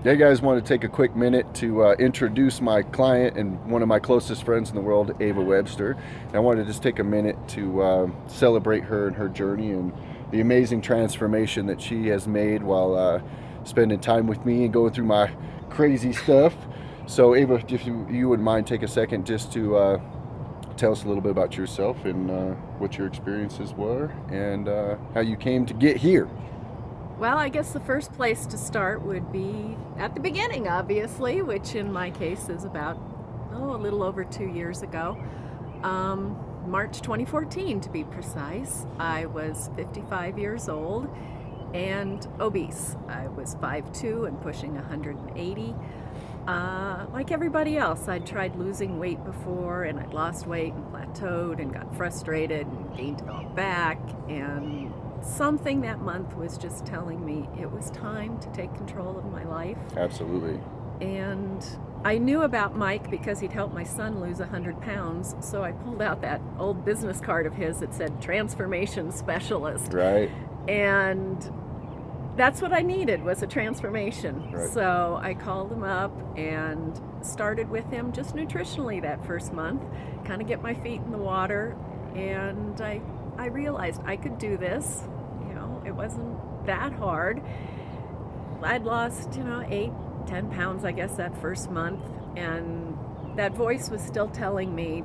Hey guys, want to take a quick minute to introduce my client and one of my closest friends in the world, Ava Webster. And I wanted to just take a minute to celebrate her and her journey and the amazing transformation that she has made while spending time with me and going through my crazy stuff. So Ava, if you wouldn't mind, take a second just to tell us a little bit about yourself and what your experiences were and how you came to get here. Well, I guess the first place to start would be at the beginning, obviously, which in my case is about, a little over 2 years ago. March 2014, to be precise. I was 55 years old and obese. I was 5'2" and pushing 180. Like everybody else, I'd tried losing weight before and I'd lost weight and plateaued and got frustrated and gained it all back, and something that month was just telling me it was time to take control of my life. Absolutely. And I knew about Mike because he'd helped my son lose 100 pounds, so I pulled out that old business card of his that said transformation specialist. Right. And that's what I needed, was a transformation. Right. So I called him up and started with him just nutritionally that first month, kind of get my feet in the water, and I realized I could do this. It wasn't that hard. I'd lost, 8-10 pounds, I guess, that first month, and that voice was still telling me,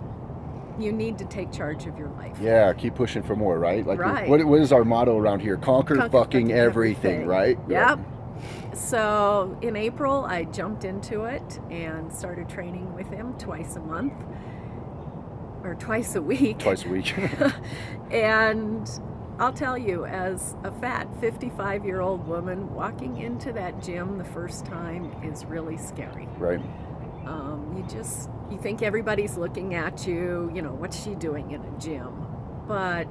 you need to take charge of your life. Yeah, keep pushing for more, right? Like, right. What is our motto around here? Conquer fucking everything, right? Yep. So in April, I jumped into it and started training with him twice a month, or twice a week. Twice a week. And I'll tell you, as a fat 55-year-old woman, walking into that gym the first time is really scary. Right. You think everybody's looking at you, what's she doing in a gym? But,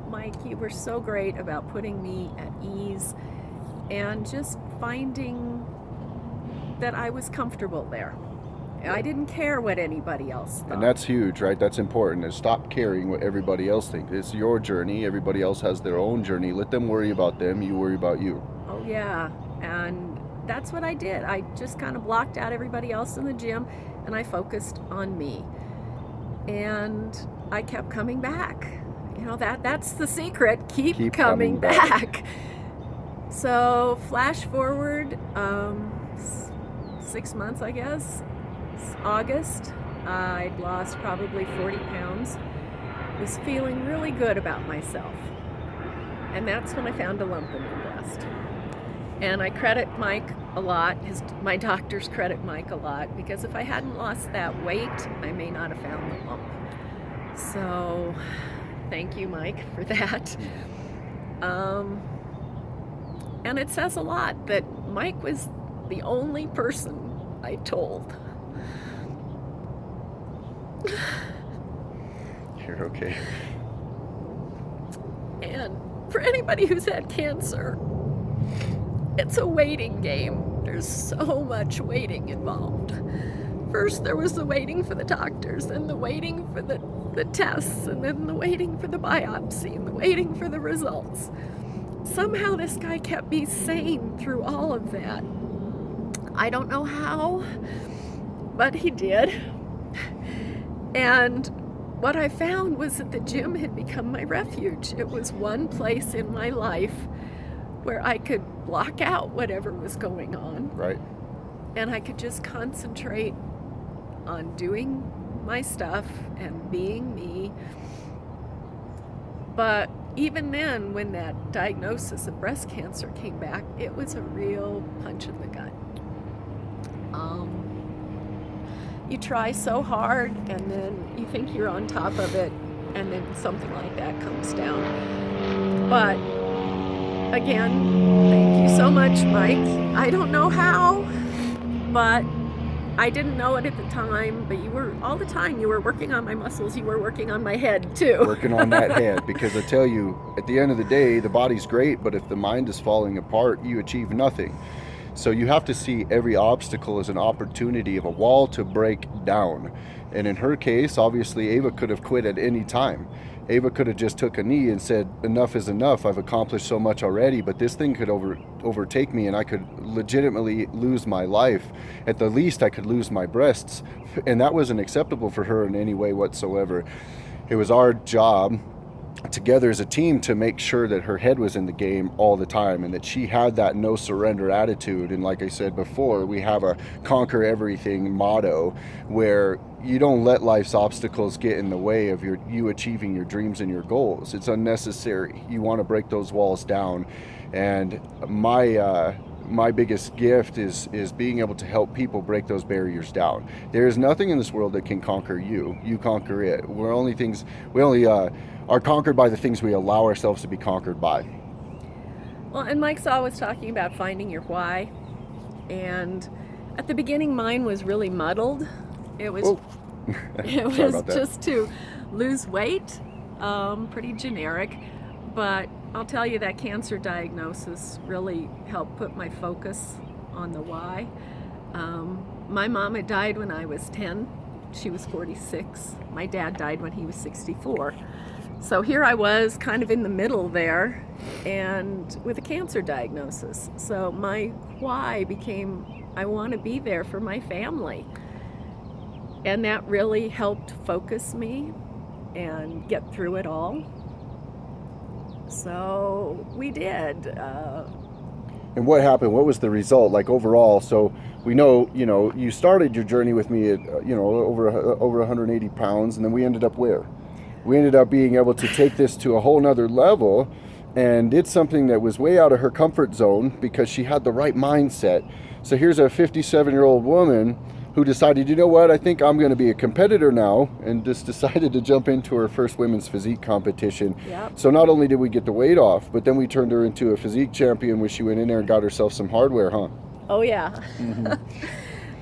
Mike, you were so great about putting me at ease and just finding that I was comfortable there. I didn't care what anybody else thought. And that's huge, right? That's important. Is stop caring what everybody else thinks. It's your journey. Everybody else has their own journey. Let them worry about them. You worry about you. Oh, yeah. And that's what I did. I just kind of blocked out everybody else in the gym and I focused on me. And I kept coming back. That's the secret. Keep coming back. So flash forward 6 months, I guess. August, I'd lost probably 40 pounds, was feeling really good about myself. And that's when I found a lump in my breast. And I credit Mike a lot, my doctors credit Mike a lot, because if I hadn't lost that weight, I may not have found the lump. So thank you, Mike, for that. And it says a lot that Mike was the only person I told. You're okay. And for anybody who's had cancer, it's a waiting game. There's so much waiting involved. First there was the waiting for the doctors, then the waiting for the tests, and then the waiting for the biopsy, and the waiting for the results. Somehow this guy kept me sane through all of that. I don't know how, but he did. And what I found was that the gym had become my refuge. It was one place in my life where I could block out whatever was going on. Right. And I could just concentrate on doing my stuff and being me. But even then, when that diagnosis of breast cancer came back, it was a real punch in the gut. You try so hard, and then you think you're on top of it, and then something like that comes down. But again, thank you so much, Mike. I don't know how, but I didn't know it at the time, but you were working on my muscles, you were working on my head too. Working on that head, because I tell you, at the end of the day, the body's great, but if the mind is falling apart, you achieve nothing. So you have to see every obstacle as an opportunity of a wall to break down. And in her case, obviously, Ava could have quit at any time. Ava could have just took a knee and said, enough is enough. I've accomplished so much already, but this thing could overtake me, and I could legitimately lose my life. At the least, I could lose my breasts, and that wasn't acceptable for her in any way whatsoever. It was our job together as a team to make sure that her head was in the game all the time, and that she had that no surrender attitude. And like I said before, we have a conquer everything motto, where you don't let life's obstacles get in the way of you achieving your dreams and your goals. It's unnecessary. You want to break those walls down. And my biggest gift is being able to help people break those barriers down. There is nothing in this world that can conquer you. You conquer it. We only are conquered by the things we allow ourselves to be conquered by. Well, and Mike's always talking about finding your why. And at the beginning, mine was really muddled. It was, it was just to lose weight, pretty generic. But I'll tell you, that cancer diagnosis really helped put my focus on the why. My mom had died when I was 10. She was 46. My dad died when he was 64. So here I was, kind of in the middle there, and with a cancer diagnosis. So my why became, I want to be there for my family. And that really helped focus me and get through it all. So we did. And what happened? What was the result, like, overall? So we know, you started your journey with me at, over 180 pounds, and then we ended up where? We ended up being able to take this to a whole nother level, and did something that was way out of her comfort zone because she had the right mindset. So here's a 57-year-old woman who decided, you know what, I think I'm going to be a competitor now, and just decided to jump into her first women's physique competition. Yep. So not only did we get the weight off, but then we turned her into a physique champion where she went in there and got herself some hardware, huh? Oh, yeah.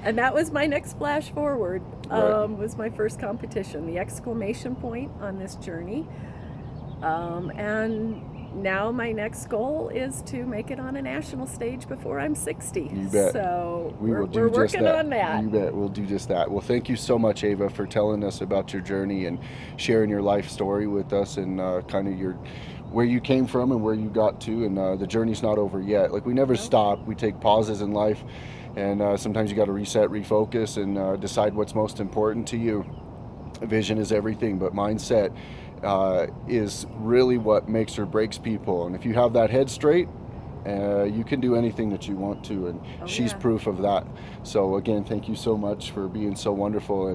And that was my next splash forward, was my first competition, the exclamation point on this journey. And now my next goal is to make it on a national stage before I'm 60. You bet. So we're working on that. You bet. We'll do just that. Well, thank you so much, Ava, for telling us about your journey and sharing your life story with us, and kind of where you came from and where you got to. And the journey's not over yet. Like, we never stop. We take pauses in life, and sometimes you got to reset, refocus, and decide what's most important to you. Vision is everything, but mindset is really what makes or breaks people. And if you have that head straight, you can do anything that you want to, and she's proof of that. So again, thank you so much for being so wonderful,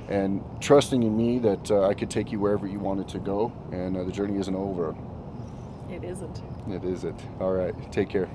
and trusting in me that I could take you wherever you wanted to go, and the journey isn't over. It isn't. It isn't. All right, take care.